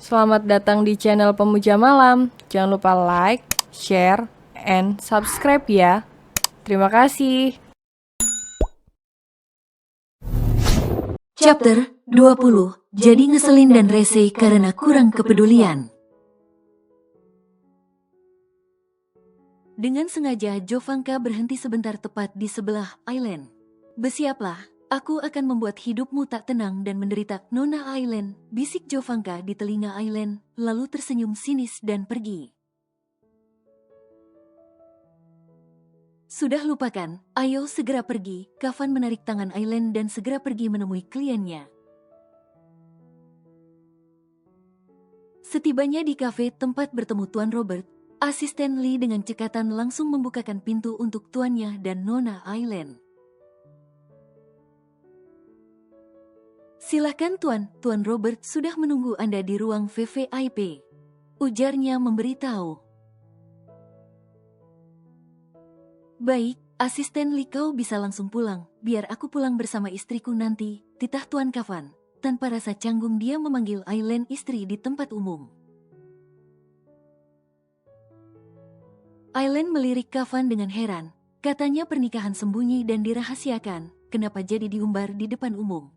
Selamat datang di channel Pemuja Malam. Jangan lupa like, share, and subscribe ya. Terima kasih. Chapter 20. Jadi ngeselin dan rese karena kurang kepedulian. Dengan sengaja Jovanka berhenti sebentar tepat di sebelah Aileen. "Bersiaplah, aku akan membuat hidupmu tak tenang dan menderita, Nona Aileen," bisik Jovanka di telinga Aileen, lalu tersenyum sinis dan pergi. "Sudah lupakan, ayo segera pergi." Kavan menarik tangan Aileen dan segera pergi menemui kliennya. Setibanya di kafe tempat bertemu Tuan Robert, asisten Lee dengan cekatan langsung membukakan pintu untuk tuannya dan Nona Aileen. "Silakan Tuan, Tuan Robert sudah menunggu Anda di ruang VVIP," ujarnya memberitahu. "Baik, asisten Lee, kau bisa langsung pulang, biar aku pulang bersama istriku nanti," titah Tuan Kavan. Tanpa rasa canggung dia memanggil Aileen istri di tempat umum. Aileen melirik Kavan dengan heran. Katanya pernikahan sembunyi dan dirahasiakan, kenapa jadi diumbar di depan umum?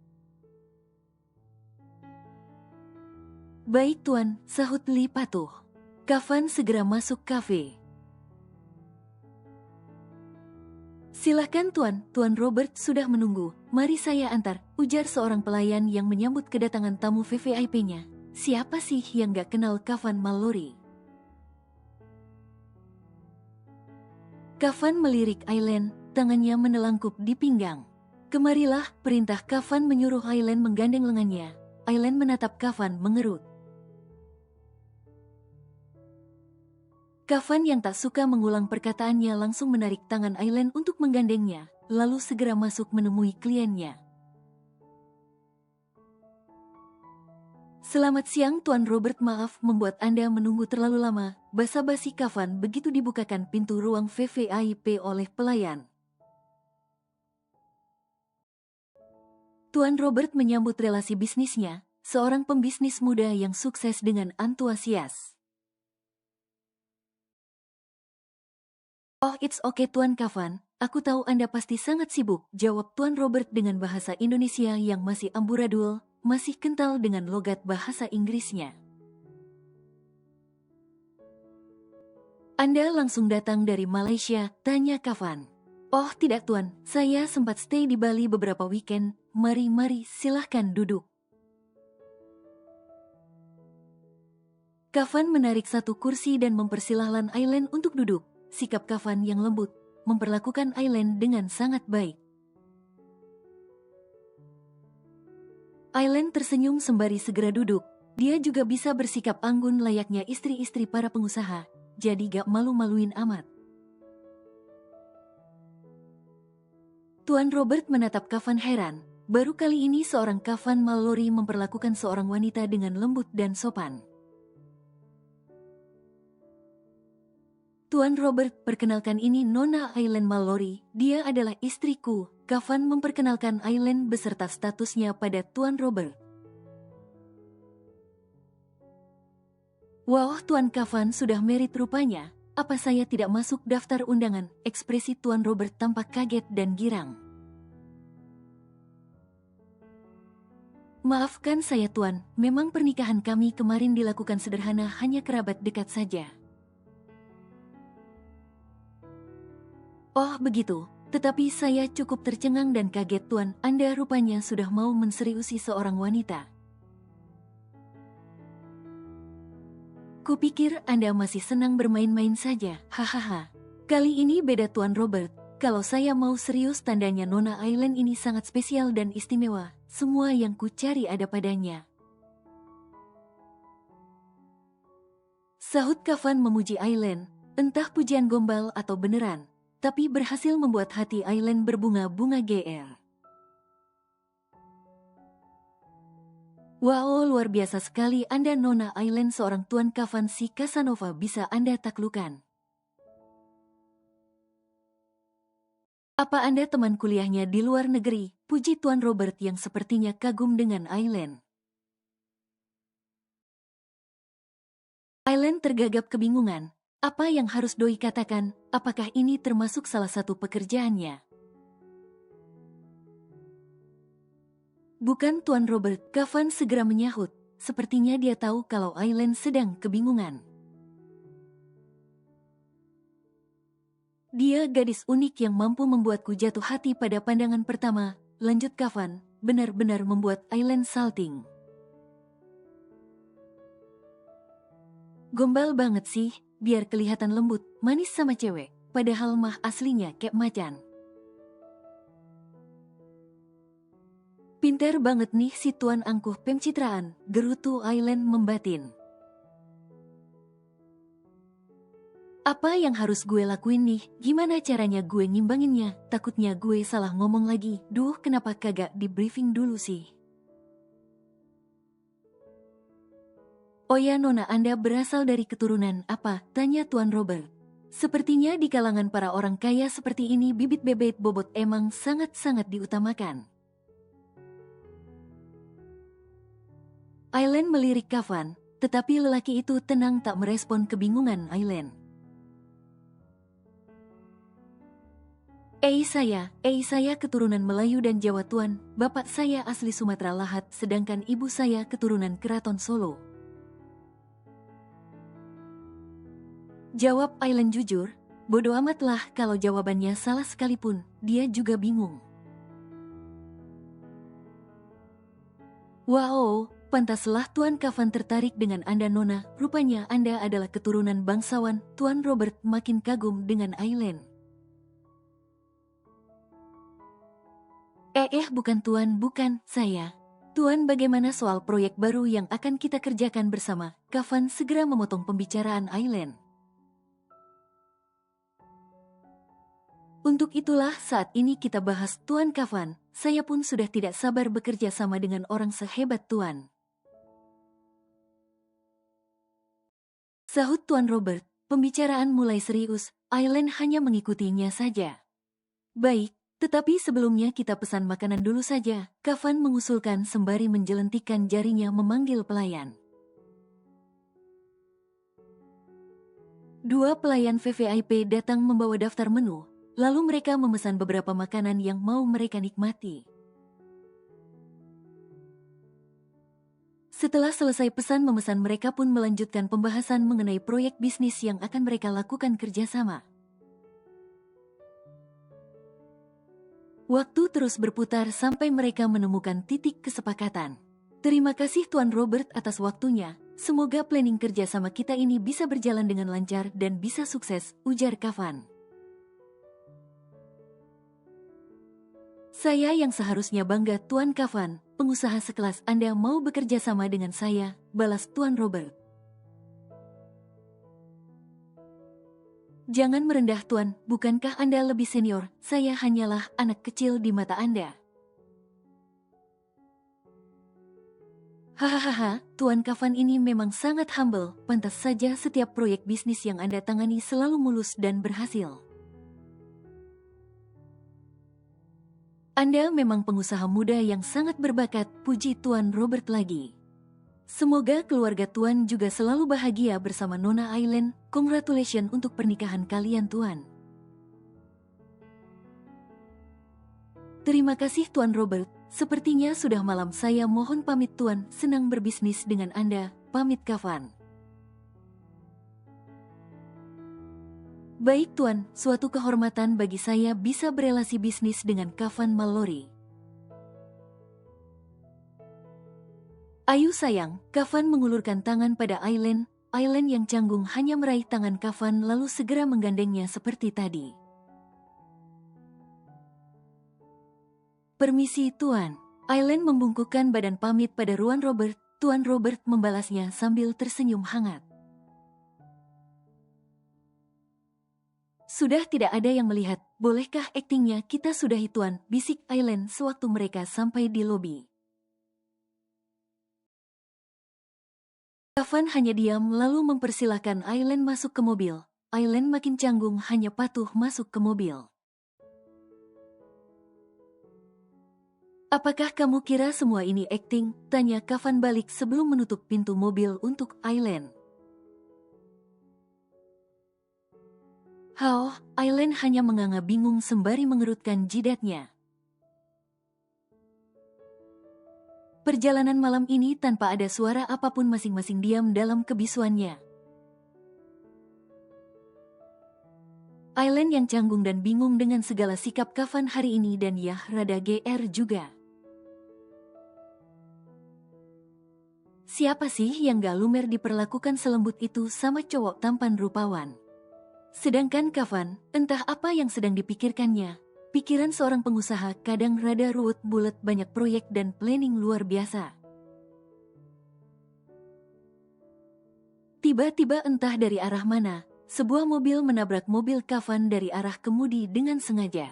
"Baik Tuan," sahut Lee patuh. Kavan segera masuk kafe. "Silakan Tuan, Tuan Robert sudah menunggu. Mari saya antar," ujar seorang pelayan yang menyambut kedatangan tamu VVIP-nya. Siapa sih yang gak kenal Kavan Mallory? Kavan melirik Aileen, tangannya menelangkup di pinggang. "Kemarilah," perintah Kavan menyuruh Aileen menggandeng lengannya. Aileen menatap Kavan mengerut. Kavan yang tak suka mengulang perkataannya langsung menarik tangan Aileen untuk menggandengnya, lalu segera masuk menemui kliennya. "Selamat siang Tuan Robert, maaf membuat Anda menunggu terlalu lama," basa-basi Kavan begitu dibukakan pintu ruang VVIP oleh pelayan. Tuan Robert menyambut relasi bisnisnya, seorang pembisnis muda yang sukses dengan antusias. "Oh, it's okay Tuan Kavan, aku tahu Anda pasti sangat sibuk," jawab Tuan Robert dengan bahasa Indonesia yang masih amburadul, masih kental dengan logat bahasa Inggrisnya. "Anda langsung datang dari Malaysia?" tanya Kavan. "Oh tidak Tuan, saya sempat stay di Bali beberapa weekend. Mari silahkan duduk." Kavan menarik satu kursi dan mempersilahkan Aileen untuk duduk. Sikap Kavan yang lembut, memperlakukan Aileen dengan sangat baik. Aileen tersenyum sembari segera duduk. Dia juga bisa bersikap anggun layaknya istri-istri para pengusaha, jadi gak malu-maluin amat. Tuan Robert menatap Kavan heran. Baru kali ini seorang Kavan Mallory memperlakukan seorang wanita dengan lembut dan sopan. "Tuan Robert, perkenalkan ini Nona Aileen Mallory, dia adalah istriku." Kavan memperkenalkan Aileen beserta statusnya pada Tuan Robert. "Wah, Tuan Kavan sudah married rupanya. Apa saya tidak masuk daftar undangan?" Ekspresi Tuan Robert tampak kaget dan girang. "Maafkan saya Tuan, memang pernikahan kami kemarin dilakukan sederhana, hanya kerabat dekat saja." "Oh begitu, tetapi saya cukup tercengang dan kaget Tuan, Anda rupanya sudah mau menseriusi seorang wanita. Kupikir Anda masih senang bermain-main saja, hahaha. Kali ini beda Tuan Robert, kalau saya mau serius tandanya Nona Aileen ini sangat spesial dan istimewa, semua yang kucari ada padanya." Sahut Kavan memuji Aileen, entah pujian gombal atau beneran, tapi berhasil membuat hati Aileen berbunga-bunga GR. "Wow, luar biasa sekali Anda Nona Aileen, seorang Tuan Kavan si Casanova bisa Anda taklukan. Apa Anda teman kuliahnya di luar negeri?" puji Tuan Robert yang sepertinya kagum dengan Aileen. Aileen tergagap kebingungan. Apa yang harus Doi katakan? Apakah ini termasuk salah satu pekerjaannya? Bukan Tuan Robert, Kavan segera menyahut. Sepertinya dia tahu kalau Aileen sedang kebingungan. Dia gadis unik yang mampu membuatku jatuh hati pada pandangan pertama, lanjut Kavan, benar-benar membuat Aileen salting. Gombal banget sih, biar kelihatan lembut, manis sama cewek, padahal mah aslinya kayak macan. Pintar banget nih si Tuan angkuh pencitraan, gerutu Aileen membatin. Apa yang harus gue lakuin nih? Gimana caranya gue ngimbanginnya? Takutnya gue salah ngomong lagi. Duh, kenapa kagak di briefing dulu sih? Oh ya Nona, Anda berasal dari keturunan apa? Tanya Tuan Robert. Sepertinya di kalangan para orang kaya seperti ini bibit bebek bobot emang sangat-sangat diutamakan. Aileen melirik Kavan, tetapi lelaki itu tenang tak merespon kebingungan Aileen. Saya keturunan Melayu dan Jawa Tuan, bapak saya asli Sumatera Lahat sedangkan ibu saya keturunan Keraton Solo. Jawab Aileen jujur, bodoh amatlah kalau jawabannya salah sekalipun, dia juga bingung. Wow, pantaslah Tuan Kavan tertarik dengan Anda Nona, rupanya Anda adalah keturunan bangsawan. Tuan Robert makin kagum dengan Aileen. Bukan Tuan, bukan, saya. Tuan, bagaimana soal proyek baru yang akan kita kerjakan bersama? Kavan segera memotong pembicaraan Aileen. Untuk itulah saat ini kita bahas Tuan Kavan, saya pun sudah tidak sabar bekerja sama dengan orang sehebat Tuan. Sahut Tuan Robert, pembicaraan mulai serius, Aileen hanya mengikutinya saja. Baik, tetapi sebelumnya kita pesan makanan dulu saja, Kavan mengusulkan sembari menjelentikan jarinya memanggil pelayan. Dua pelayan VVIP datang membawa daftar menu. Lalu mereka memesan beberapa makanan yang mau mereka nikmati. Setelah selesai pesan memesan, mereka pun melanjutkan pembahasan mengenai proyek bisnis yang akan mereka lakukan kerjasama. Waktu terus berputar sampai mereka menemukan titik kesepakatan. Terima kasih Tuan Robert atas waktunya. Semoga planning kerjasama kita ini bisa berjalan dengan lancar dan bisa sukses, ujar Kavan. Saya yang seharusnya bangga Tuan Kavan, pengusaha sekelas Anda mau bekerja sama dengan saya, balas Tuan Robert. Jangan merendah Tuan, bukankah Anda lebih senior, saya hanyalah anak kecil di mata Anda. Hahaha, Tuan Kavan ini memang sangat humble, pantas saja setiap proyek bisnis yang Anda tangani selalu mulus dan berhasil. Anda memang pengusaha muda yang sangat berbakat, puji Tuan Robert lagi. Semoga keluarga Tuan juga selalu bahagia bersama Nona Aileen. Congratulations untuk pernikahan kalian Tuan. Terima kasih Tuan Robert, sepertinya sudah malam, saya mohon pamit Tuan, senang berbisnis dengan Anda, pamit Kavan. Baik Tuan, suatu kehormatan bagi saya bisa berelasi bisnis dengan Kavan Mallory. Ayo sayang, Kavan mengulurkan tangan pada Aileen. Aileen yang canggung hanya meraih tangan Kavan lalu segera menggandengnya seperti tadi. Permisi Tuan. Aileen membungkukkan badan pamit pada Tuan Robert. Tuan Robert membalasnya sambil tersenyum hangat. Sudah tidak ada yang melihat, bolehkah aktingnya kita sudahi Tuan, bisik Aileen sewaktu mereka sampai di lobi. Kavan hanya diam lalu mempersilahkan Aileen masuk ke mobil. Aileen makin canggung hanya patuh masuk ke mobil. Apakah kamu kira semua ini akting? Tanya Kavan balik sebelum menutup pintu mobil untuk Aileen. Hao, Aileen hanya menganga bingung sembari mengerutkan jidatnya. Perjalanan malam ini tanpa ada suara apapun, masing-masing diam dalam kebisuannya. Aileen yang canggung dan bingung dengan segala sikap Kafan hari ini, dan Yah rada GR juga. Siapa sih yang gak lumer diperlakukan selembut itu sama cowok tampan rupawan? Sedangkan Kafan, entah apa yang sedang dipikirkannya. Pikiran seorang pengusaha kadang rada ruwet, bulat, banyak proyek dan planning luar biasa. Tiba-tiba entah dari arah mana, sebuah mobil menabrak mobil Kafan dari arah kemudi dengan sengaja.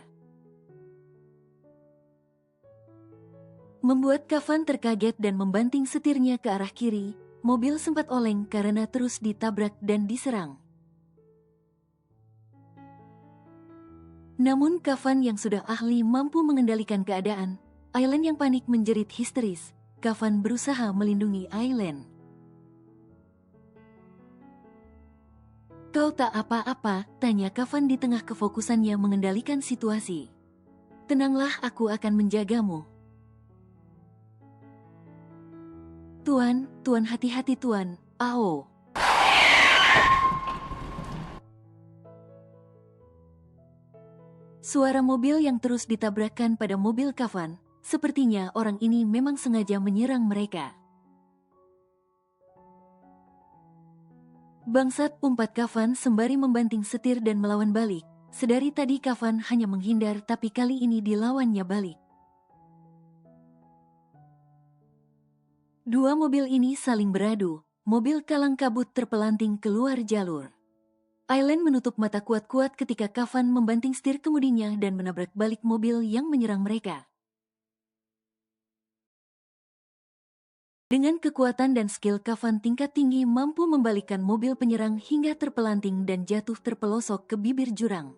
Membuat Kafan terkaget dan membanting setirnya ke arah kiri. Mobil sempat oleng karena terus ditabrak dan diserang. Namun Kafan yang sudah ahli mampu mengendalikan keadaan. Aileen yang panik menjerit histeris. Kafan berusaha melindungi Aileen. "Kau tak apa-apa?" tanya Kafan di tengah kefokusannya mengendalikan situasi. "Tenanglah, aku akan menjagamu." Tuan, hati-hati Tuan, Ao." Suara mobil yang terus ditabrakkan pada mobil Kafan, sepertinya orang ini memang sengaja menyerang mereka. "Bangsat," umpat Kafan sembari membanting setir dan melawan balik. Sedari tadi Kafan hanya menghindar, tapi kali ini dilawannya balik. Dua mobil ini saling beradu. Mobil kalang kabut terpelanting keluar jalur. Aileen menutup mata kuat-kuat ketika Kafan membanting setir kemudinya dan menabrak balik mobil yang menyerang mereka. Dengan kekuatan dan skill Kafan tingkat tinggi mampu membalikkan mobil penyerang hingga terpelanting dan jatuh terpelosok ke bibir jurang.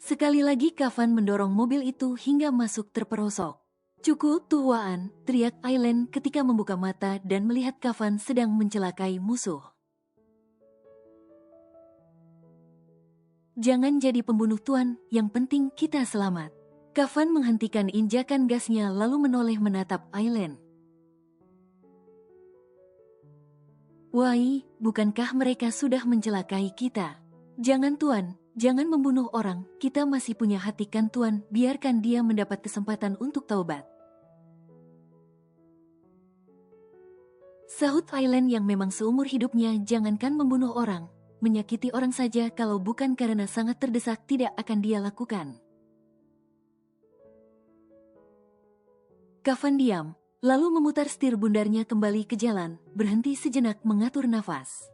Sekali lagi Kafan mendorong mobil itu hingga masuk terperosok. "Cukup tuaan," teriak Aileen ketika membuka mata dan melihat Kafan sedang mencelakai musuh. "Jangan jadi pembunuh Tuan, yang penting kita selamat." Kafan menghentikan injakan gasnya lalu menoleh menatap Aileen. "Wai, bukankah mereka sudah mencelakai kita? Jangan Tuan, jangan membunuh orang, kita masih punya hati kan Tuan, biarkan dia mendapat kesempatan untuk taubat." Sahut Aileen yang memang seumur hidupnya jangankan membunuh orang, menyakiti orang saja kalau bukan karena sangat terdesak tidak akan dia lakukan. Kafan diam, lalu memutar setir bundarnya kembali ke jalan, berhenti sejenak mengatur nafas.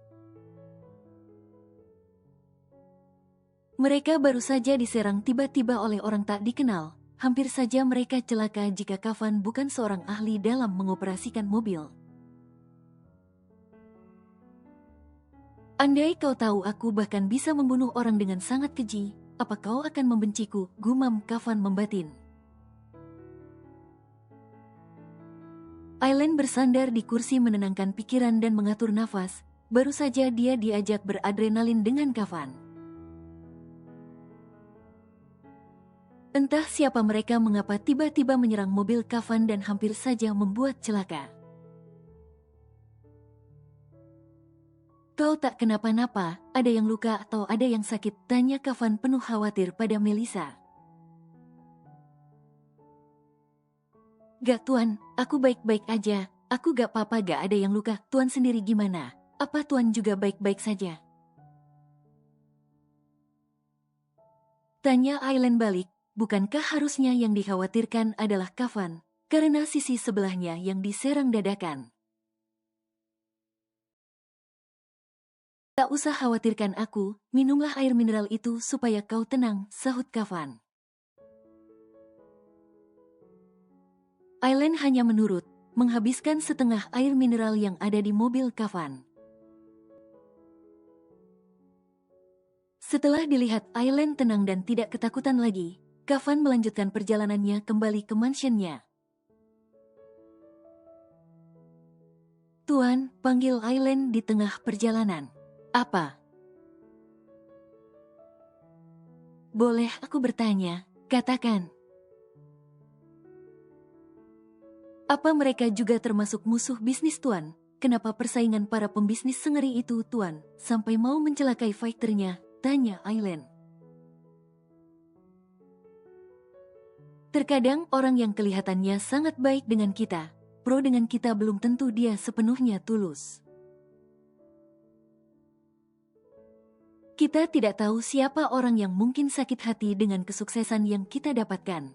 Mereka baru saja diserang tiba-tiba oleh orang tak dikenal, hampir saja mereka celaka jika Kafan bukan seorang ahli dalam mengoperasikan mobil. "Andai kau tahu aku bahkan bisa membunuh orang dengan sangat keji, apa kau akan membenciku?" gumam Kafan membatin. Aileen bersandar di kursi menenangkan pikiran dan mengatur nafas, baru saja dia diajak beradrenalin dengan Kafan. Entah siapa mereka mengapa tiba-tiba menyerang mobil Kafan dan hampir saja membuat celaka. "Kau tak kenapa-napa, ada yang luka atau ada yang sakit?" tanya Kafan penuh khawatir pada Melissa. "Gak Tuan, aku baik-baik aja, aku gak apa-apa, gak ada yang luka. Tuan sendiri gimana? Apa Tuan juga baik-baik saja?" Tanya Aileen balik, bukankah harusnya yang dikhawatirkan adalah Kafan, karena sisi sebelahnya yang diserang dadakan. "Tak usah khawatirkan aku, minumlah air mineral itu supaya kau tenang," sahut Kafan. Aileen hanya menurut, menghabiskan setengah air mineral yang ada di mobil Kafan. Setelah dilihat Aileen tenang dan tidak ketakutan lagi, Kafan melanjutkan perjalanannya kembali ke mansionnya. "Tuan," panggil Aileen di tengah perjalanan. Apa? Boleh aku bertanya? Katakan. Apa mereka juga termasuk musuh bisnis Tuan? Kenapa persaingan para pembisnis sengeri itu, Tuan, sampai mau mencelakai fighternya? Tanya Aileen. Terkadang orang yang kelihatannya sangat baik dengan kita, pro dengan kita, belum tentu dia sepenuhnya tulus. Kita tidak tahu siapa orang yang mungkin sakit hati dengan kesuksesan yang kita dapatkan.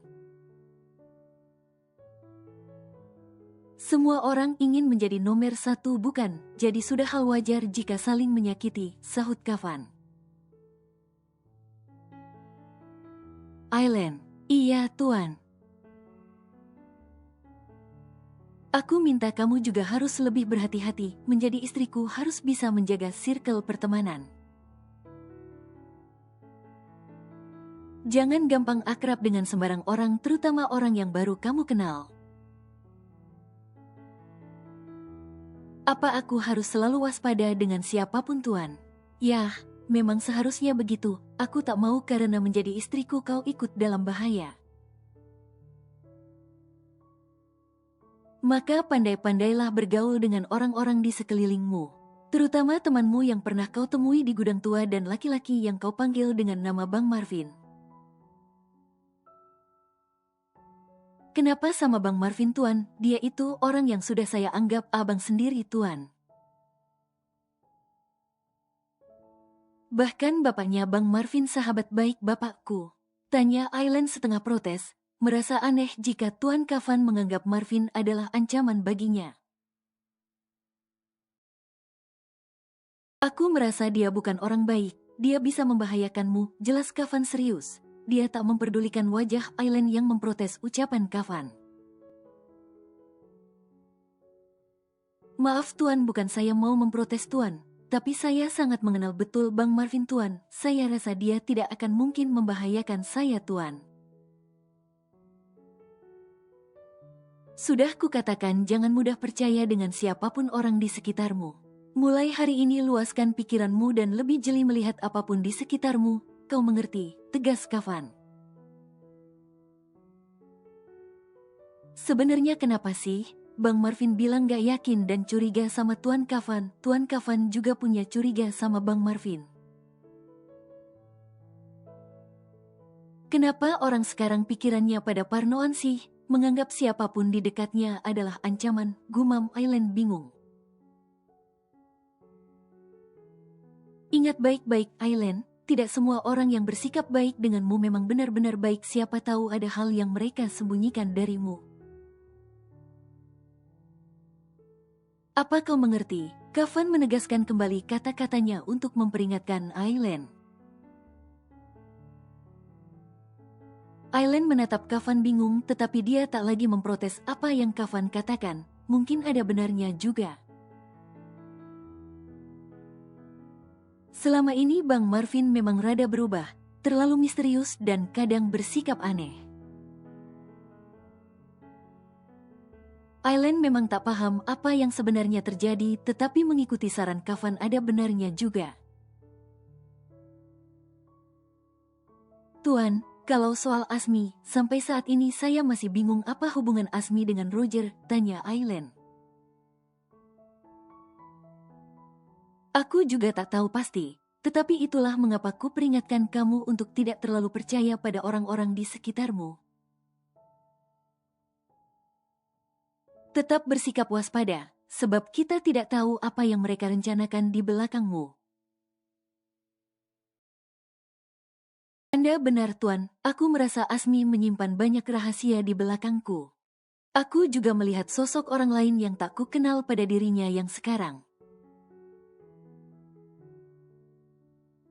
Semua orang ingin menjadi nomor satu, bukan? Jadi sudah hal wajar jika saling menyakiti, sahut Kafan. Aileen, iya Tuan. Aku minta kamu juga harus lebih berhati-hati, menjadi istriku harus bisa menjaga circle pertemanan. Jangan gampang akrab dengan sembarang orang, terutama orang yang baru kamu kenal. Apa aku harus selalu waspada dengan siapapun, Tuan? Yah, memang seharusnya begitu. Aku tak mau karena menjadi istriku kau ikut dalam bahaya. Maka pandai-pandailah bergaul dengan orang-orang di sekelilingmu, terutama temanmu yang pernah kau temui di gudang tua dan laki-laki yang kau panggil dengan nama Bang Marvin. Kenapa sama Bang Marvin, Tuan? Dia itu orang yang sudah saya anggap abang sendiri, Tuan. Bahkan bapaknya Bang Marvin sahabat baik bapakku. Tanya Aileen setengah protes, merasa aneh jika Tuan Kafan menganggap Marvin adalah ancaman baginya. Aku merasa dia bukan orang baik, dia bisa membahayakanmu, jelas Kafan serius. Dia tak memperdulikan wajah Aileen yang memprotes ucapan Kafan. Maaf Tuan, bukan saya mau memprotes Tuan, tapi saya sangat mengenal betul Bang Marvin, Tuan. Saya rasa dia tidak akan mungkin membahayakan saya, Tuan. Sudah kukatakan jangan mudah percaya dengan siapapun orang di sekitarmu. Mulai hari ini luaskan pikiranmu dan lebih jeli melihat apapun di sekitarmu. Kau mengerti, tegas Kafan. Sebenarnya kenapa sih Bang Marvin bilang gak yakin dan curiga sama Tuan Kafan? Tuan Kafan juga punya curiga sama Bang Marvin. Kenapa orang sekarang pikirannya pada parnoan sih? Menganggap siapapun di dekatnya adalah ancaman, gumam Aileen bingung. Ingat baik-baik Aileen, tidak semua orang yang bersikap baik denganmu memang benar-benar baik. Siapa tahu ada hal yang mereka sembunyikan darimu. Apa kau mengerti? Kafan menegaskan kembali kata-katanya untuk memperingatkan Aileen. Aileen menatap Kafan bingung, tetapi dia tak lagi memprotes apa yang Kafan katakan. Mungkin ada benarnya juga. Selama ini Bang Marvin memang rada berubah, terlalu misterius dan kadang bersikap aneh. Aileen memang tak paham apa yang sebenarnya terjadi, tetapi mengikuti saran Kafan ada benarnya juga. Tuan, kalau soal Asmi, sampai saat ini saya masih bingung apa hubungan Asmi dengan Roger, tanya Aileen. Aku juga tak tahu pasti, tetapi itulah mengapa ku peringatkan kamu untuk tidak terlalu percaya pada orang-orang di sekitarmu. Tetap bersikap waspada, sebab kita tidak tahu apa yang mereka rencanakan di belakangmu. Anda benar Tuan, aku merasa Asmi menyimpan banyak rahasia di belakangku. Aku juga melihat sosok orang lain yang tak ku kenal pada dirinya yang sekarang.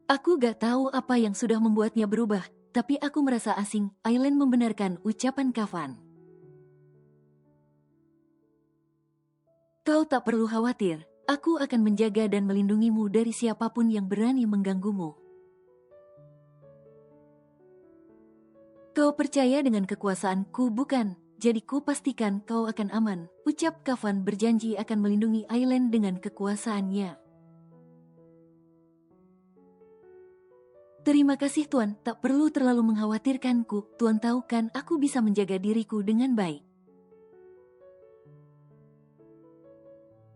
Aku gak tahu apa yang sudah membuatnya berubah, tapi aku merasa asing. Aileen membenarkan ucapan Kafan. Kau tak perlu khawatir, aku akan menjaga dan melindungimu dari siapapun yang berani mengganggumu. Kau percaya dengan kekuasaanku, bukan? Jadi ku pastikan kau akan aman, ucap Kafan berjanji akan melindungi Aileen dengan kekuasaannya. Terima kasih Tuan, tak perlu terlalu mengkhawatirkanku. Tuan tahu kan aku bisa menjaga diriku dengan baik.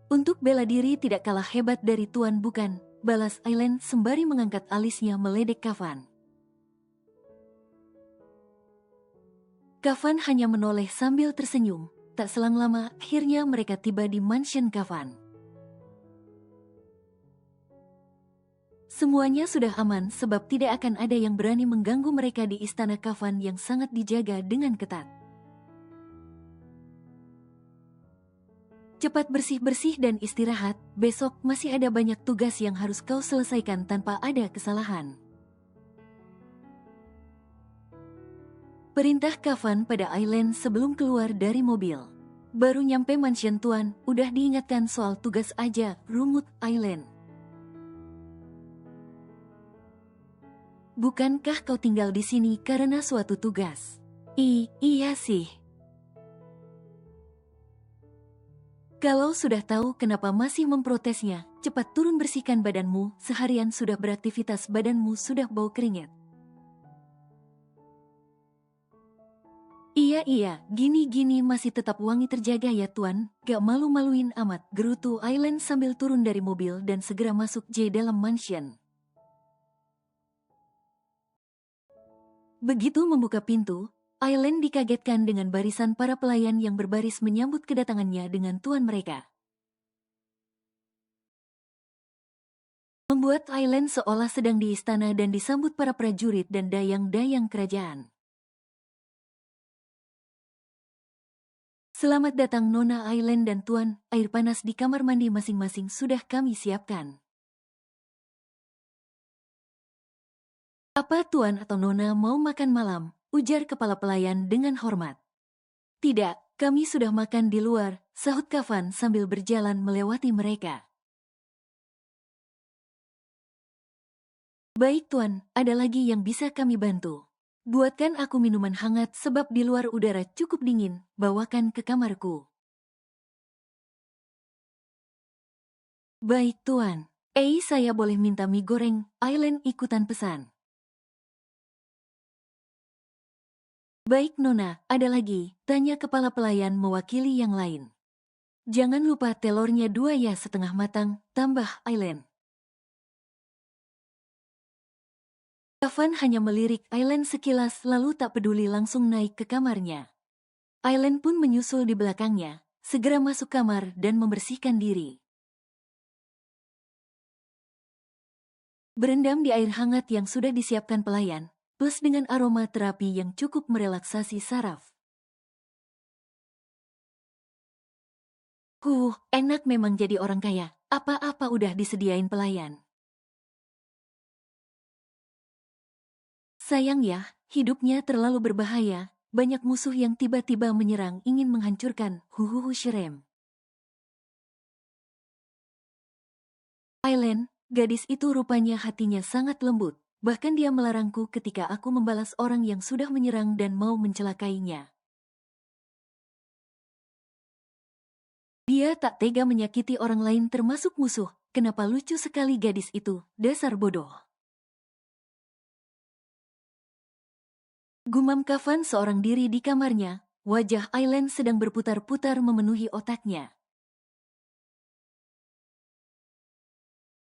Untuk bela diri tidak kalah hebat dari Tuan bukan? Balas Aileen sembari mengangkat alisnya meledek Kafan. Kafan hanya menoleh sambil tersenyum. Tak selang lama, akhirnya mereka tiba di mansion Kafan. Semuanya sudah aman sebab tidak akan ada yang berani mengganggu mereka di istana Kafan yang sangat dijaga dengan ketat. Cepat bersih-bersih dan istirahat, besok masih ada banyak tugas yang harus kau selesaikan tanpa ada kesalahan. Perintah Kafan pada Aileen sebelum keluar dari mobil. Baru nyampe mansion Tuan, udah diingatkan soal tugas aja, rungut Aileen. Bukankah kau tinggal di sini karena suatu tugas? Iya sih. Kalau sudah tahu kenapa masih memprotesnya, cepat turun bersihkan badanmu, seharian sudah beraktivitas badanmu sudah bau keringat. Iya, gini-gini masih tetap wangi terjaga ya Tuan, gak malu-maluin amat, gerutu Aileen sambil turun dari mobil dan segera masuk dalam mansion. Begitu membuka pintu, Aileen dikagetkan dengan barisan para pelayan yang berbaris menyambut kedatangannya dengan tuan mereka. Membuat Aileen seolah sedang di istana dan disambut para prajurit dan dayang-dayang kerajaan. Selamat datang Nona Aileen dan Tuan, air panas di kamar mandi masing-masing sudah kami siapkan. Apa Tuan atau Nona mau makan malam? Ujar kepala pelayan dengan hormat. Tidak, kami sudah makan di luar, sahut Kafan sambil berjalan melewati mereka. Baik Tuan, ada lagi yang bisa kami bantu. Buatkan aku minuman hangat sebab di luar udara cukup dingin, bawakan ke kamarku. Baik Tuan. Saya boleh minta mie goreng, Aileen ikutan pesan. Baik Nona, ada lagi, tanya kepala pelayan mewakili yang lain. Jangan lupa telurnya 2 ya setengah matang, tambah Aileen. Kafan hanya melirik Aileen sekilas lalu tak peduli langsung naik ke kamarnya. Aileen pun menyusul di belakangnya, segera masuk kamar dan membersihkan diri. Berendam di air hangat yang sudah disiapkan pelayan, plus dengan aroma terapi yang cukup merelaksasi saraf. Enak memang jadi orang kaya, apa-apa udah disediain pelayan. Sayang ya, hidupnya terlalu berbahaya, banyak musuh yang tiba-tiba menyerang ingin menghancurkan, Shrem. Aileen, gadis itu rupanya hatinya sangat lembut, bahkan dia melarangku ketika aku membalas orang yang sudah menyerang dan mau mencelakainya. Dia tak tega menyakiti orang lain termasuk musuh, kenapa lucu sekali gadis itu, dasar bodoh. Gumam Kafan seorang diri di kamarnya, wajah Aileen sedang berputar-putar memenuhi otaknya.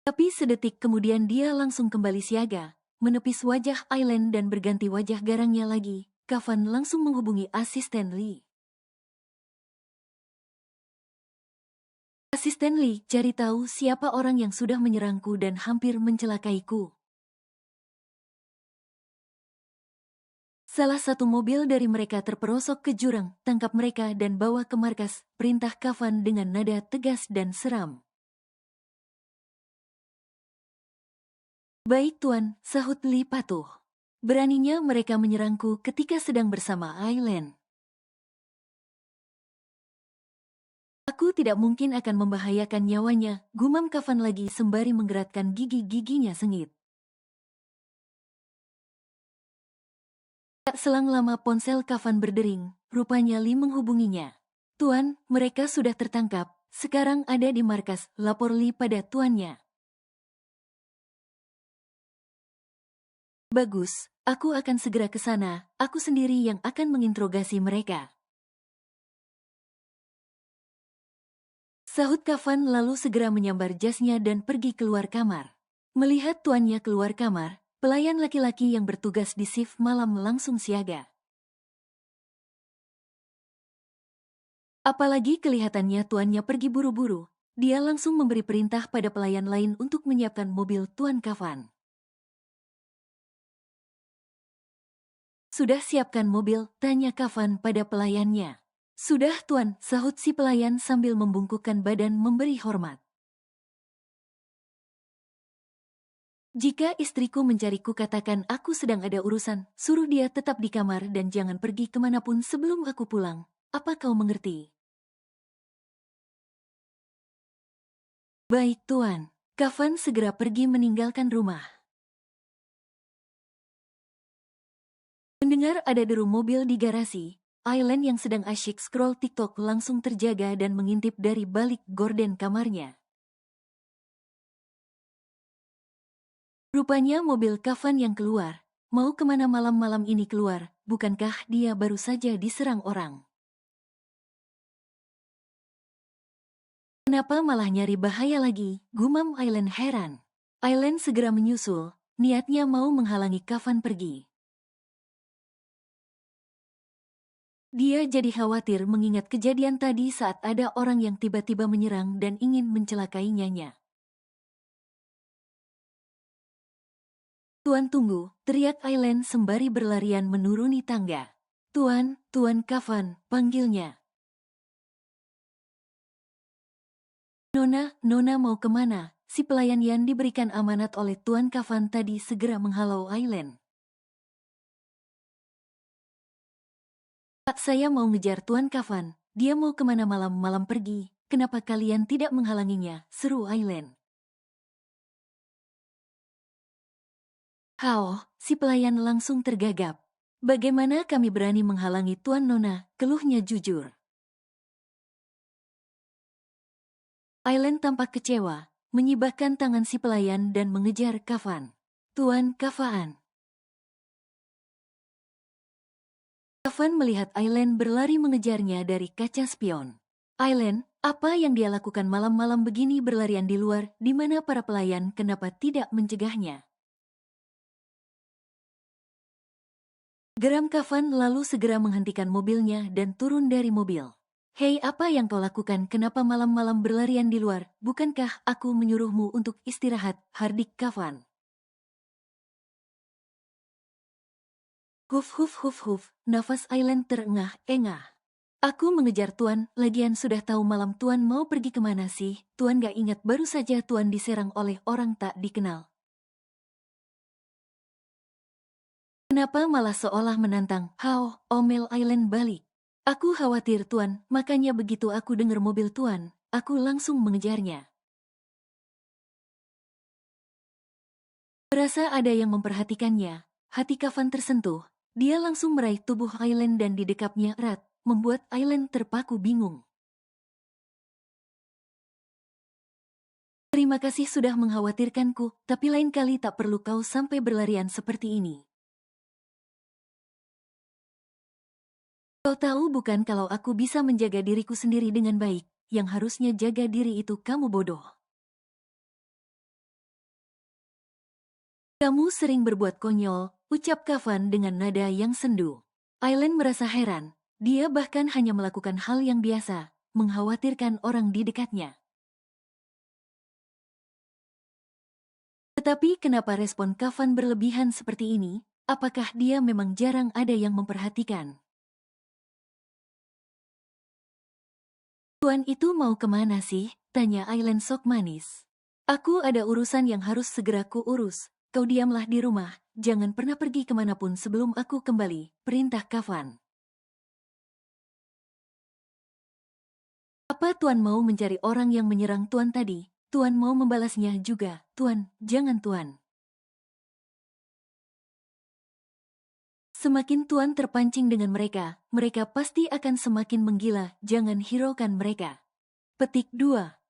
Tapi sedetik kemudian dia langsung kembali siaga, menepis wajah Aileen dan berganti wajah garangnya lagi. Kafan langsung menghubungi asisten Lee. Asisten Lee, cari tahu siapa orang yang sudah menyerangku dan hampir mencelakaiku. Salah satu mobil dari mereka terperosok ke jurang, tangkap mereka dan bawa ke markas, perintah Kafan dengan nada tegas dan seram. Baik Tuan, sahut Lee patuh. Beraninya mereka menyerangku ketika sedang bersama Aileen. Aku tidak mungkin akan membahayakan nyawanya, gumam Kafan lagi sembari menggerakkan gigi-giginya sengit. Tak selang lama ponsel Kafan berdering, rupanya Lee menghubunginya. Tuan, mereka sudah tertangkap, sekarang ada di markas, lapor Lee pada tuannya. Bagus, aku akan segera ke sana, aku sendiri yang akan menginterogasi mereka. Sahut Kafan lalu segera menyambar jasnya dan pergi keluar kamar. Melihat tuannya keluar kamar, pelayan laki-laki yang bertugas di shift malam langsung siaga. Apalagi kelihatannya tuannya pergi buru-buru, dia langsung memberi perintah pada pelayan lain untuk menyiapkan mobil Tuan Kafan. Sudah siapkan mobil, tanya Kafan pada pelayannya. Sudah tuan, sahut si pelayan sambil membungkukkan badan memberi hormat. Jika istriku mencariku katakan aku sedang ada urusan, suruh dia tetap di kamar dan jangan pergi kemanapun sebelum aku pulang. Apa kau mengerti? Baik tuan. Kafan segera pergi meninggalkan rumah. Mendengar ada deru mobil di garasi, Aileen yang sedang asyik scroll TikTok langsung terjaga dan mengintip dari balik gorden kamarnya. Rupanya mobil Kafan yang keluar. Mau kemana malam-malam ini keluar? Bukankah dia baru saja diserang orang? Kenapa malah nyari bahaya lagi? Gumam Aileen heran. Aileen segera menyusul, niatnya mau menghalangi Kafan pergi. Dia jadi khawatir mengingat kejadian tadi saat ada orang yang tiba-tiba menyerang dan ingin mencelakai Nyanya. Tuan tunggu, teriak Aileen sembari berlarian menuruni tangga. Tuan, Tuan Kafan, panggilnya. Nona mau kemana? Si pelayan yang diberikan amanat oleh Tuan Kafan tadi segera menghalau Aileen. Pak, saya mau ngejar Tuan Kafan. Dia mau kemana malam-malam pergi. Kenapa kalian tidak menghalanginya? Seru Aileen. Hao, si pelayan langsung tergagap. Bagaimana kami berani menghalangi Tuan Nona? Keluhnya jujur. Aileen tampak kecewa, menyibakkan tangan si pelayan dan mengejar Kafan. Tuan Kafan. Kafan melihat Aileen berlari mengejarnya dari kaca spion. Aileen, apa yang dia lakukan malam-malam begini berlarian di luar, di mana para pelayan kenapa tidak mencegahnya? Geram Kafan lalu segera menghentikan mobilnya dan turun dari mobil. Hei, apa yang kau lakukan? Kenapa malam-malam berlarian di luar? Bukankah aku menyuruhmu untuk istirahat? Hardik Kafan. Huf, nafas Aileen terengah-engah. Aku mengejar Tuan, lagian sudah tahu malam Tuan mau pergi kemana sih? Tuan gak ingat baru saja Tuan diserang oleh orang tak dikenal. Kenapa malah seolah menantang? Hao, omel Aileen balik. Aku khawatir Tuan, makanya begitu aku dengar mobil Tuan, aku langsung mengejarnya. Merasa ada yang memperhatikannya, hati Kafan tersentuh. Dia langsung meraih tubuh Aileen dan didekapnya erat, membuat Aileen terpaku bingung. Terima kasih sudah mengkhawatirkanku, tapi lain kali tak perlu kau sampai berlarian seperti ini. Kau tahu bukan kalau aku bisa menjaga diriku sendiri dengan baik, yang harusnya jaga diri itu kamu bodoh. Kamu sering berbuat konyol, ucap Kafan dengan nada yang sendu. Aileen merasa heran, dia bahkan hanya melakukan hal yang biasa, mengkhawatirkan orang di dekatnya. Tetapi kenapa respon Kafan berlebihan seperti ini? Apakah dia memang jarang ada yang memperhatikan? Tuan itu mau kemana sih? Tanya Aileen sok manis. Aku ada urusan yang harus segera kuurus. Kau diamlah di rumah, jangan pernah pergi kemanapun sebelum aku kembali, perintah Kafan. Apa Tuan mau mencari orang yang menyerang Tuan tadi? Tuan mau membalasnya juga, Tuan, jangan Tuan. Semakin Tuan terpancing dengan mereka, mereka pasti akan semakin menggila, jangan hiraukan mereka. Petik 2.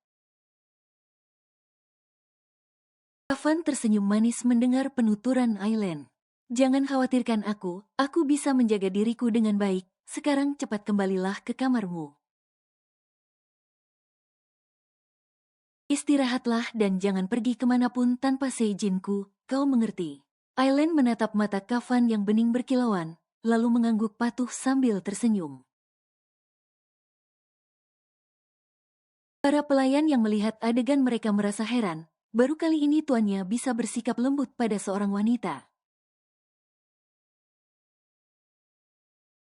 Kafan tersenyum manis mendengar penuturan Aileen. Jangan khawatirkan aku bisa menjaga diriku dengan baik. Sekarang cepat kembalilah ke kamarmu. Istirahatlah dan jangan pergi kemanapun tanpa seizinku, kau mengerti? Aileen menatap mata Kafan yang bening berkilauan, lalu mengangguk patuh sambil tersenyum. Para pelayan yang melihat adegan mereka merasa heran, baru kali ini tuannya bisa bersikap lembut pada seorang wanita.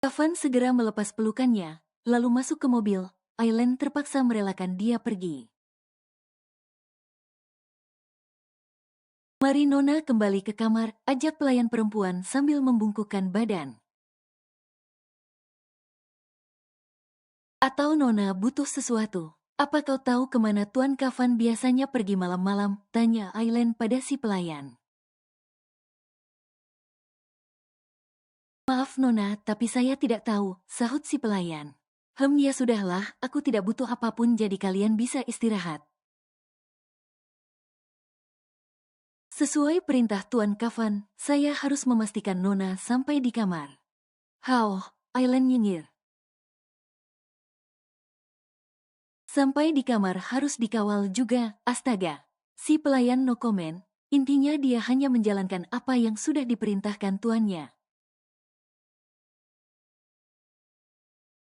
Kafan segera melepas pelukannya, lalu masuk ke mobil. Aileen terpaksa merelakan dia pergi. Mari Nona kembali ke kamar, ajak pelayan perempuan sambil membungkukkan badan. Atau Nona butuh sesuatu? Apa kau tahu kemana Tuan Kafan biasanya pergi malam-malam? Tanya Aileen pada si pelayan. Maaf Nona, tapi saya tidak tahu, sahut si pelayan. Ya sudahlah, aku tidak butuh apapun jadi kalian bisa istirahat. Sesuai perintah Tuan Kafan, saya harus memastikan Nona sampai di kamar. Aileen nyengir. Sampai di kamar harus dikawal juga, astaga. Si pelayan no comment, intinya dia hanya menjalankan apa yang sudah diperintahkan tuannya.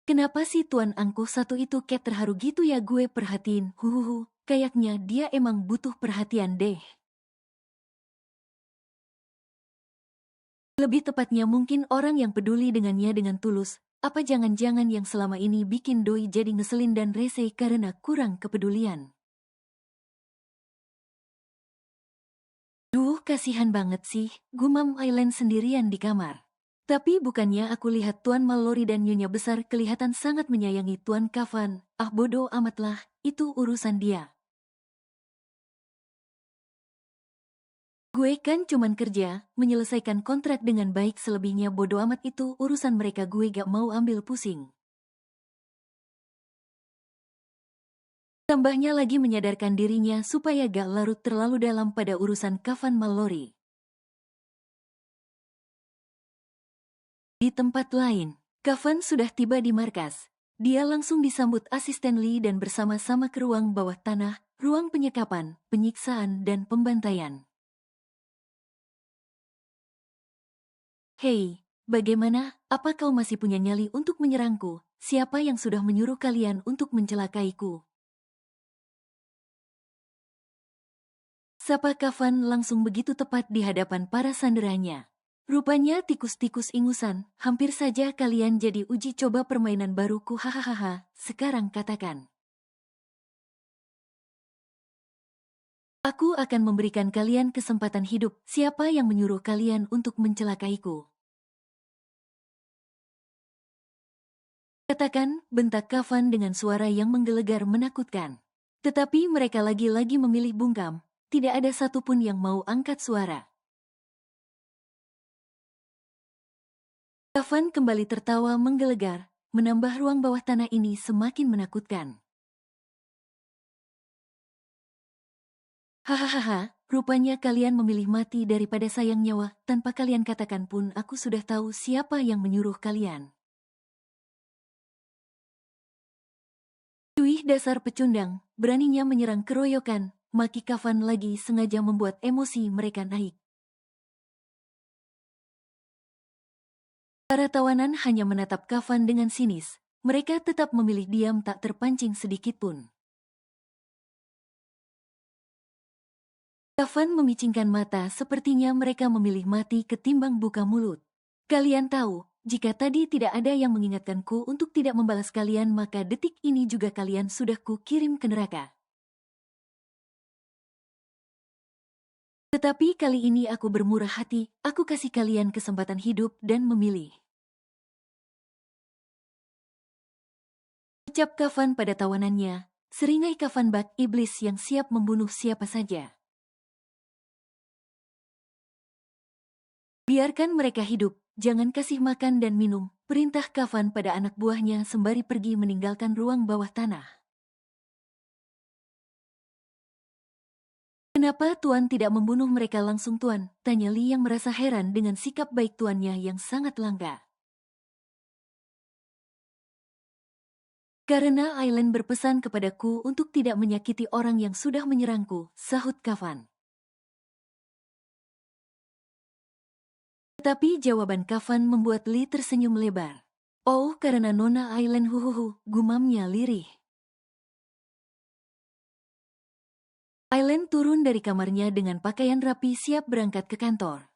Kenapa sih Tuan Angkuh satu itu kayak terharu gitu ya gue perhatiin, kayaknya dia emang butuh perhatian deh. Lebih tepatnya mungkin orang yang peduli dengannya dengan tulus, apa jangan-jangan yang selama ini bikin doi jadi ngeselin dan rese karena kurang kepedulian. Duh, kasihan banget sih, gumam Aileen sendirian di kamar. Tapi bukannya aku lihat Tuan Mallory dan Nyonya Besar kelihatan sangat menyayangi Tuan Kafan. Bodoh amatlah, itu urusan dia. Gue kan cuman kerja, menyelesaikan kontrak dengan baik, selebihnya bodoh amat, itu urusan mereka, gue gak mau ambil pusing. Tambahnya lagi menyadarkan dirinya supaya gak larut terlalu dalam pada urusan Kafan Mallory. Di tempat lain, Kafan sudah tiba di markas. Dia langsung disambut asisten Lee dan bersama-sama ke ruang bawah tanah, ruang penyekapan, penyiksaan, dan pembantaian. Hei, bagaimana? Apa kau masih punya nyali untuk menyerangku? Siapa yang sudah menyuruh kalian untuk mencelakaiku? Sapa Kafan langsung begitu tepat di hadapan para sanderanya. Rupanya tikus-tikus ingusan, hampir saja kalian jadi uji coba permainan baruku, hahaha. Sekarang katakan. Aku akan memberikan kalian kesempatan hidup. Siapa yang menyuruh kalian untuk mencelakaiku? Katakan, bentak Kafan dengan suara yang menggelegar menakutkan. Tetapi mereka lagi-lagi memilih bungkam. Tidak ada satupun yang mau angkat suara. Kafan kembali tertawa menggelegar, menambah ruang bawah tanah ini semakin menakutkan. Hahaha, rupanya kalian memilih mati daripada sayang nyawa. Tanpa kalian katakan pun aku sudah tahu siapa yang menyuruh kalian. Cuih dasar pecundang, beraninya menyerang keroyokan, maki Kafan lagi sengaja membuat emosi mereka naik. Para tawanan hanya menatap Kafan dengan sinis. Mereka tetap memilih diam, tak terpancing sedikit pun. Kafan memicingkan mata, sepertinya mereka memilih mati ketimbang buka mulut. Kalian tahu, jika tadi tidak ada yang mengingatkanku untuk tidak membalas kalian, maka detik ini juga kalian sudah kukirim ke neraka. Tetapi kali ini aku bermurah hati, aku kasih kalian kesempatan hidup dan memilih. Ucap Kafan pada tawanannya, seringai kafan bak iblis yang siap membunuh siapa saja. Biarkan mereka hidup, jangan kasih makan dan minum, perintah Kafan pada anak buahnya sembari pergi meninggalkan ruang bawah tanah. Kenapa Tuan tidak membunuh mereka langsung Tuan? Tanya Li yang merasa heran dengan sikap baik tuannya yang sangat langka. Karena Aileen berpesan kepadaku untuk tidak menyakiti orang yang sudah menyerangku, sahut Kafan. Tetapi jawaban Kafan membuat Li tersenyum lebar. Oh, karena Nona Aileen huhuhu, gumamnya lirih. Aileen turun dari kamarnya dengan pakaian rapi siap berangkat ke kantor.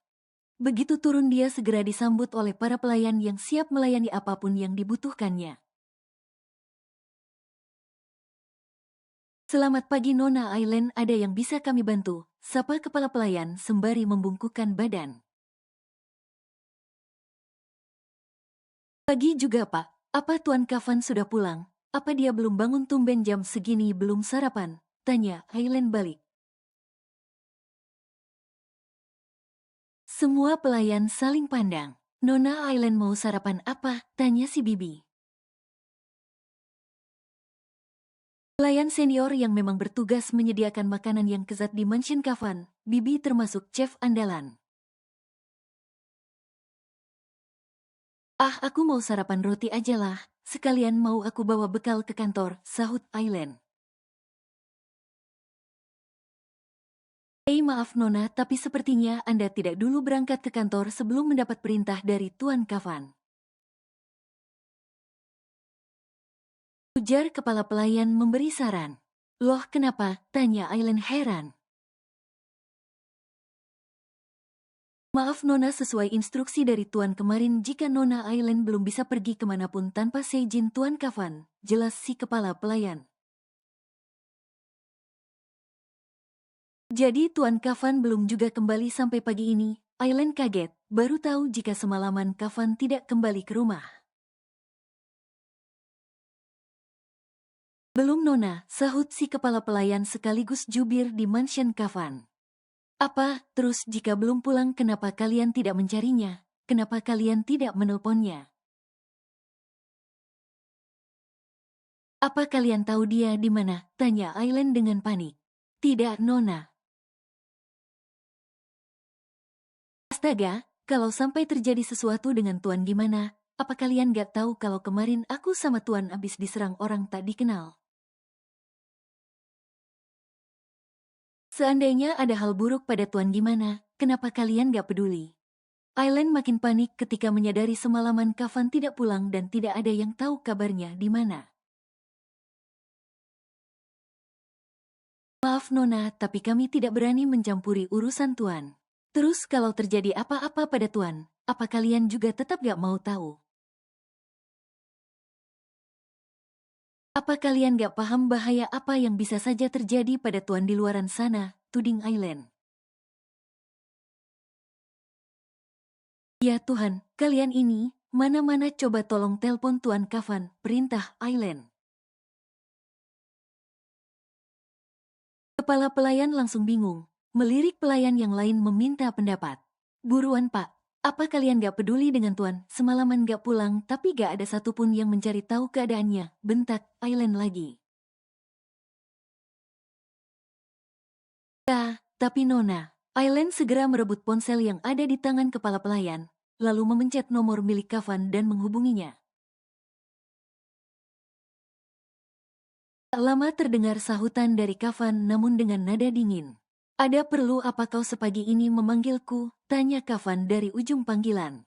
Begitu turun dia segera disambut oleh para pelayan yang siap melayani apapun yang dibutuhkannya. Selamat pagi Nona Aileen, ada yang bisa kami bantu? Sapa kepala pelayan sembari membungkukkan badan. Pagi juga Pak, apa Tuan Kafan sudah pulang? Apa dia belum bangun tumben jam segini belum sarapan? Tanya Aileen balik. Semua pelayan saling pandang. Nona Aileen mau sarapan apa? Tanya si Bibi. Pelayan senior yang memang bertugas menyediakan makanan yang lezat di mansion Kafan, Bibi termasuk chef andalan. Aku mau sarapan roti aja lah, sekalian mau aku bawa bekal ke kantor, sahut Aileen. Maaf Nona, tapi sepertinya Anda tidak dulu berangkat ke kantor sebelum mendapat perintah dari Tuan Kafan. Ujar kepala pelayan memberi saran. Loh kenapa? Tanya Aileen heran. Maaf Nona, sesuai instruksi dari Tuan kemarin jika Nona Aileen belum bisa pergi kemanapun tanpa seizin Tuan Kafan, jelas si kepala pelayan. Jadi Tuan Kafan belum juga kembali sampai pagi ini. Aileen kaget, baru tahu jika semalaman Kafan tidak kembali ke rumah. Belum Nona, sahut si kepala pelayan sekaligus jubir di mansion Kafan. Apa, terus jika belum pulang kenapa kalian tidak mencarinya? Kenapa kalian tidak menelponnya? Apa kalian tahu dia di mana? Tanya Aileen dengan panik. Tidak Nona. Astaga, kalau sampai terjadi sesuatu dengan Tuan gimana? Apa kalian gak tahu kalau kemarin aku sama Tuan abis diserang orang tak dikenal? Seandainya ada hal buruk pada Tuan gimana, kenapa kalian gak peduli? Aileen makin panik ketika menyadari semalaman Kafan tidak pulang dan tidak ada yang tahu kabarnya di mana. Maaf Nona, tapi kami tidak berani mencampuri urusan Tuan. Terus kalau terjadi apa-apa pada Tuan, apa kalian juga tetap gak mau tahu? Apa kalian gak paham bahaya apa yang bisa saja terjadi pada Tuan di luaran sana? Tuding Aileen. Ya Tuhan, kalian ini, mana-mana coba tolong telpon Tuan Kafan, perintah Aileen. Kepala pelayan langsung bingung, melirik pelayan yang lain meminta pendapat. Buruan Pak, apa kalian gak peduli dengan Tuan, semalaman gak pulang tapi gak ada satupun yang mencari tahu keadaannya, bentak Aileen lagi. Tapi Nona, Aileen segera merebut ponsel yang ada di tangan kepala pelayan, lalu memencet nomor milik Kafan dan menghubunginya. Tak lama terdengar sahutan dari Kafan namun dengan nada dingin. Ada perlu apa kau sepagi ini memanggilku? Tanya Kafan dari ujung panggilan.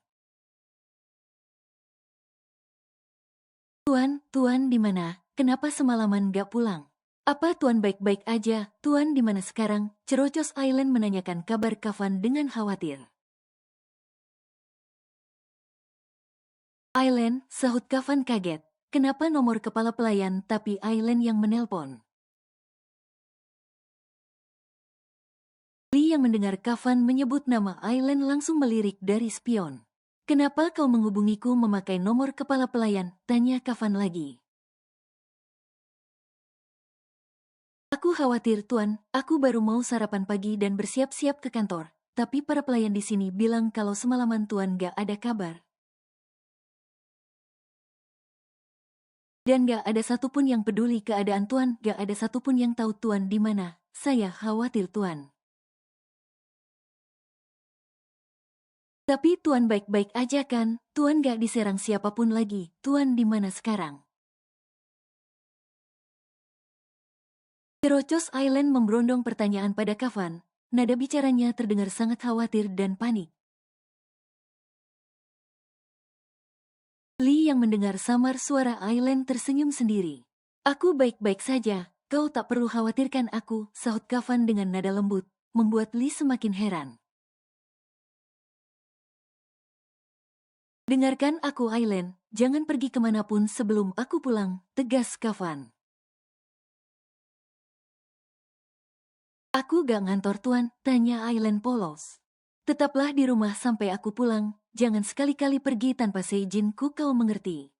Tuan di mana? Kenapa semalaman gak pulang? Apa Tuan baik-baik aja? Tuan di mana sekarang? Cerocos Aileen menanyakan kabar Kafan dengan khawatir. Aileen, sahut Kafan kaget. Kenapa nomor kepala pelayan tapi Aileen yang menelpon? Lee yang mendengar Kafan menyebut nama Aileen langsung melirik dari spion. Kenapa kau menghubungiku memakai nomor kepala pelayan? Tanya Kafan lagi. Aku khawatir Tuan, aku baru mau sarapan pagi dan bersiap-siap ke kantor. Tapi para pelayan di sini bilang kalau semalaman Tuan gak ada kabar. Dan gak ada satupun yang peduli keadaan Tuan, gak ada satupun yang tahu Tuan di mana. Saya khawatir Tuan. Tapi Tuan baik-baik aja kan? Tuan gak diserang siapapun lagi. Tuan di mana sekarang? Terocos Island memberondong pertanyaan pada Kafan. Nada bicaranya terdengar sangat khawatir dan panik. Lee yang mendengar samar suara Aileen tersenyum sendiri. Aku baik-baik saja, kau tak perlu khawatirkan aku, sahut Kafan dengan nada lembut, membuat Lee semakin heran. Dengarkan aku Aileen, jangan pergi kemanapun sebelum aku pulang, tegas Kafan. Aku gak ngantor tuan, tanya Aileen polos. Tetaplah di rumah sampai aku pulang, jangan sekali-kali pergi tanpa seizinku, kau mengerti.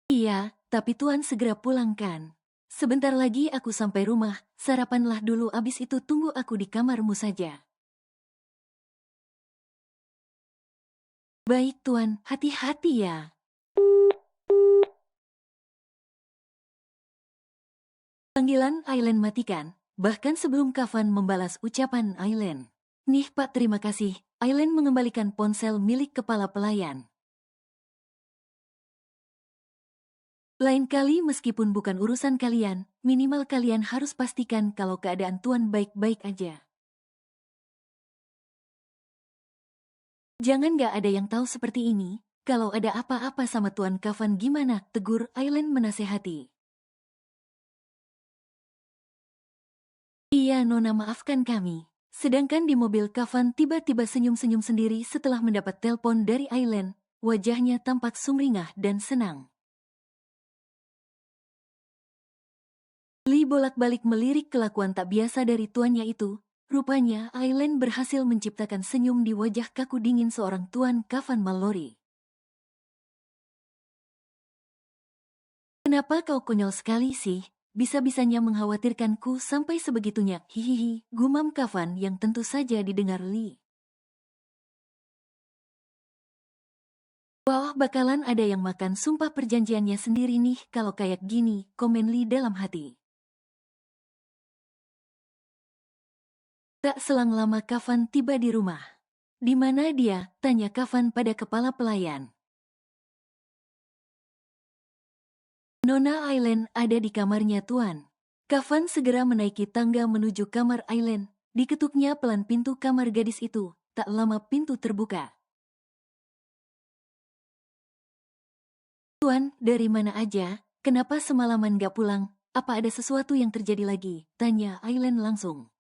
Iya, tapi tuan segera pulang kan? Sebentar lagi aku sampai rumah, sarapanlah dulu abis itu tunggu aku di kamarmu saja. Baik tuan, hati-hati ya. Panggilan Aileen matikan, bahkan sebelum Kafan membalas ucapan Aileen. Nih pak terima kasih, Aileen mengembalikan ponsel milik kepala pelayan. Lain kali meskipun bukan urusan kalian, minimal kalian harus pastikan kalau keadaan tuan baik-baik aja. Jangan gak ada yang tahu seperti ini, kalau ada apa-apa sama tuan Kafan gimana, tegur Aileen menasehati. Iya Nona maafkan kami. Sedangkan di mobil Kafan tiba-tiba senyum-senyum sendiri setelah mendapat telepon dari Aileen, wajahnya tampak sumringah dan senang. Lee bolak-balik melirik kelakuan tak biasa dari tuannya itu. Rupanya Aileen berhasil menciptakan senyum di wajah kaku dingin seorang tuan Kafan Mallory. Kenapa kau konyol sekali sih? Bisa-bisanya mengkhawatirkanku sampai sebegitunya. Hihihi, gumam Kafan yang tentu saja didengar Lee. Wah, bakalan ada yang makan sumpah perjanjiannya sendiri nih kalau kayak gini, komen Lee dalam hati. Tak selang lama Kafan tiba di rumah. Di mana dia? Tanya Kafan pada kepala pelayan. Nona Aileen ada di kamarnya tuan. Kafan segera menaiki tangga menuju kamar Aileen. Diketuknya pelan pintu kamar gadis itu. Tak lama pintu terbuka. Tuan, dari mana aja? Kenapa semalaman gak pulang? Apa ada sesuatu yang terjadi lagi? Tanya Aileen langsung.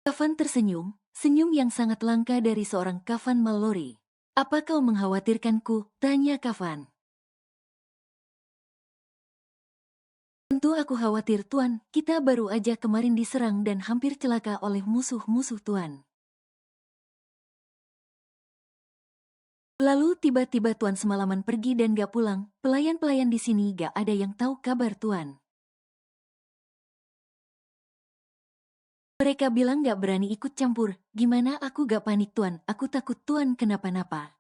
Kafan tersenyum, senyum yang sangat langka dari seorang Kafan Mallory. Apa kau mengkhawatirkanku? Tanya Kafan. Tentu aku khawatir tuan, kita baru aja kemarin diserang dan hampir celaka oleh musuh-musuh tuan. Lalu tiba-tiba tuan semalaman pergi dan gak pulang, pelayan-pelayan di sini gak ada yang tahu kabar tuan. Mereka bilang gak berani ikut campur, gimana aku gak panik tuan, aku takut tuan kenapa-napa.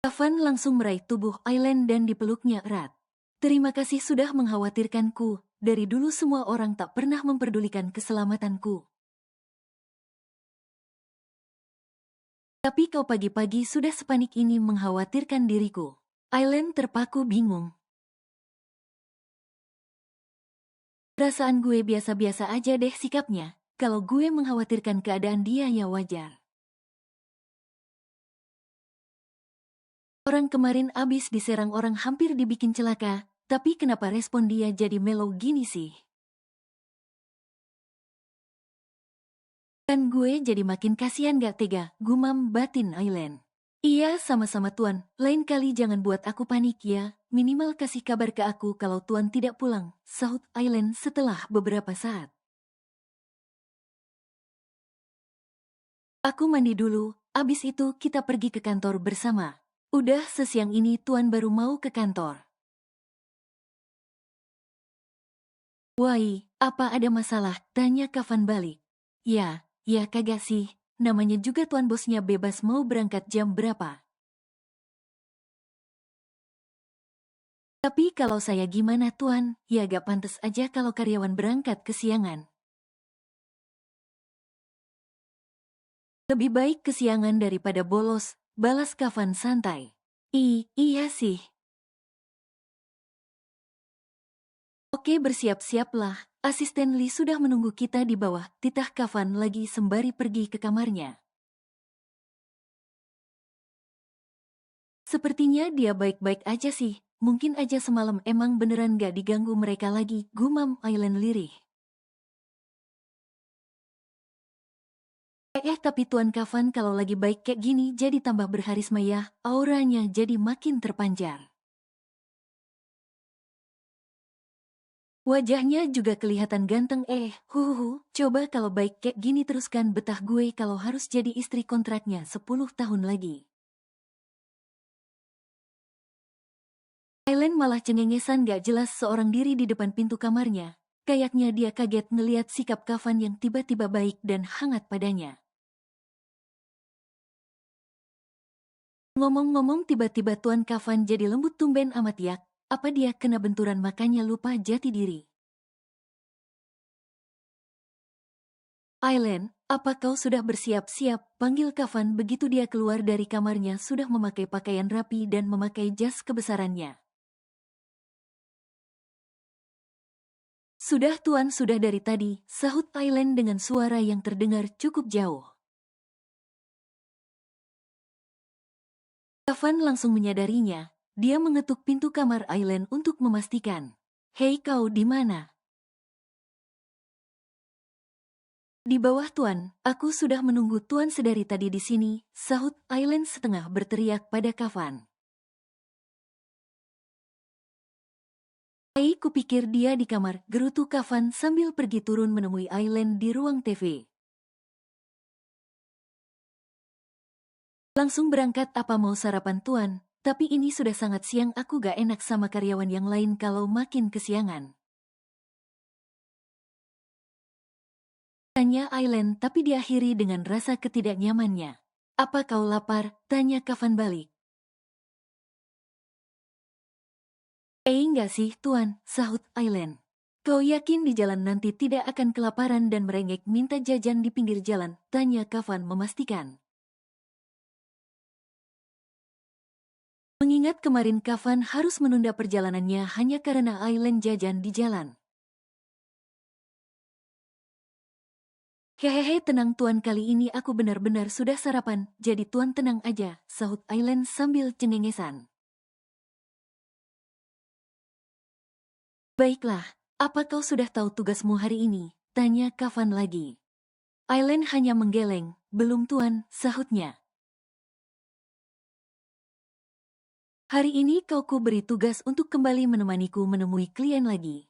Kafan langsung meraih tubuh Aileen dan dipeluknya erat. Terima kasih sudah mengkhawatirkanku, dari dulu semua orang tak pernah memperdulikan keselamatanku. Tapi kau pagi-pagi sudah sepanik ini mengkhawatirkan diriku. Aileen terpaku bingung. Perasaan gue biasa-biasa aja deh sikapnya, kalau gue mengkhawatirkan keadaan dia ya wajar. Orang kemarin abis diserang orang hampir dibikin celaka, tapi kenapa respon dia jadi melo gini sih? Kan gue jadi makin kasihan gak tega, gumam batin Aileen. Iya sama-sama tuan, lain kali jangan buat aku panik ya, minimal kasih kabar ke aku kalau tuan tidak pulang, sahut Aileen setelah beberapa saat. Aku mandi dulu, abis itu kita pergi ke kantor bersama. Udah sesiang ini tuan baru mau ke kantor. Wai, apa ada masalah? Tanya Kafan balik. Ya kagak sih, namanya juga tuan bosnya bebas mau berangkat jam berapa. Tapi kalau saya gimana Tuan? Ya gak pantas aja kalau karyawan berangkat kesiangan. Lebih baik kesiangan daripada bolos, balas Kafan santai. Iya sih. Oke bersiap-siaplah, asisten Lee sudah menunggu kita di bawah, titah Kafan lagi sembari pergi ke kamarnya. Sepertinya dia baik-baik aja sih, mungkin aja semalam emang beneran gak diganggu mereka lagi, gumam Aileen lirih. Tapi Tuan Kafan kalau lagi baik kayak gini jadi tambah berharisma ya, auranya jadi makin terpancar. Wajahnya juga kelihatan ganteng coba kalau baik kayak gini teruskan betah gue kalau harus jadi istri kontraknya 10 tahun lagi. Aileen malah cengengesan gak jelas seorang diri di depan pintu kamarnya. Kayaknya dia kaget ngeliat sikap Kafan yang tiba-tiba baik dan hangat padanya. Ngomong-ngomong tiba-tiba Tuan Kafan jadi lembut tumben amat ya. Apa dia kena benturan makanya lupa jati diri? Aileen, apa kau sudah bersiap-siap? Panggil Kafan begitu dia keluar dari kamarnya sudah memakai pakaian rapi dan memakai jas kebesarannya. Sudah Tuan, sudah dari tadi, sahut Aileen dengan suara yang terdengar cukup jauh. Kafan langsung menyadarinya, dia mengetuk pintu kamar Aileen untuk memastikan. Hei kau di mana? Di bawah Tuan, aku sudah menunggu Tuan sedari tadi di sini, sahut Aileen setengah berteriak pada Kafan. Kupikir dia di kamar, gerutu Kafan sambil pergi turun menemui Aileen di ruang TV. Langsung berangkat apa mau sarapan Tuan, tapi ini sudah sangat siang aku gak enak sama karyawan yang lain kalau makin kesiangan. Tanya Aileen tapi diakhiri dengan rasa ketidaknyamannya. Apa kau lapar? Tanya Kafan balik. Enggak sih Tuan, sahut Aileen. Kau yakin di jalan nanti tidak akan kelaparan dan merengek minta jajan di pinggir jalan? Tanya Kafan memastikan. Mengingat kemarin Kafan harus menunda perjalanannya hanya karena Aileen jajan di jalan. Hehehe tenang Tuan, kali ini aku benar-benar sudah sarapan, jadi Tuan tenang aja, sahut Aileen sambil cengengesan. Baiklah, apa kau sudah tahu tugasmu hari ini? Tanya Kafan lagi. Aileen hanya menggeleng, belum Tuan, sahutnya. Hari ini kau beri tugas untuk kembali menemaniku menemui klien lagi.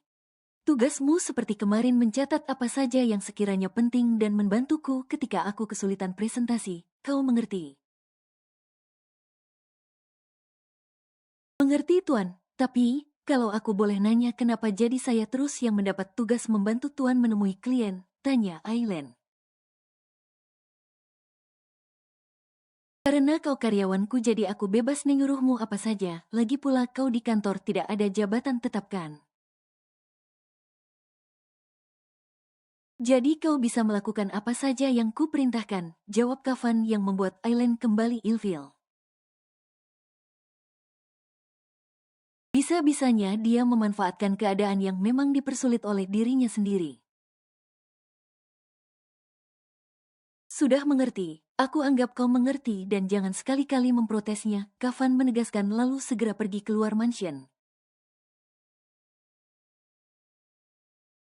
Tugasmu seperti kemarin mencatat apa saja yang sekiranya penting dan membantuku ketika aku kesulitan presentasi. Kau mengerti? Mengerti Tuan, tapi kalau aku boleh nanya kenapa jadi saya terus yang mendapat tugas membantu Tuan menemui klien? Tanya Aileen. Karena kau karyawanku jadi aku bebas nyuruhmu apa saja, lagi pula kau di kantor tidak ada jabatan tetapkan. Jadi kau bisa melakukan apa saja yang kuperintahkan, jawab Kafan yang membuat Aileen kembali ilfil. Bisa-bisanya dia memanfaatkan keadaan yang memang dipersulit oleh dirinya sendiri. Sudah mengerti, aku anggap kau mengerti dan jangan sekali-kali memprotesnya, Kafan menegaskan lalu segera pergi keluar mansion.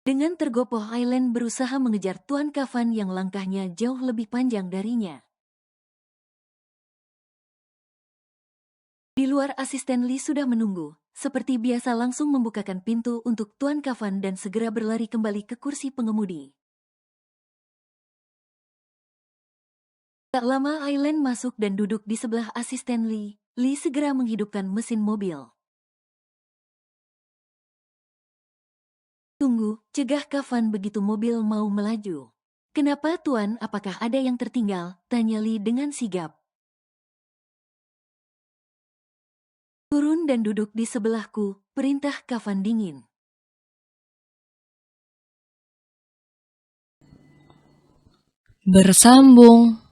Dengan tergopoh Aileen berusaha mengejar Tuan Kafan yang langkahnya jauh lebih panjang darinya. Di luar asisten Lee sudah menunggu, seperti biasa langsung membukakan pintu untuk Tuan Kafan dan segera berlari kembali ke kursi pengemudi. Tak lama Aileen masuk dan duduk di sebelah asisten Lee. Lee segera menghidupkan mesin mobil. Tunggu, cegah Kafan begitu mobil mau melaju. Kenapa Tuan, apakah ada yang tertinggal? Tanya Lee dengan sigap. Turun dan duduk di sebelahku, perintah Kafan dingin. Bersambung.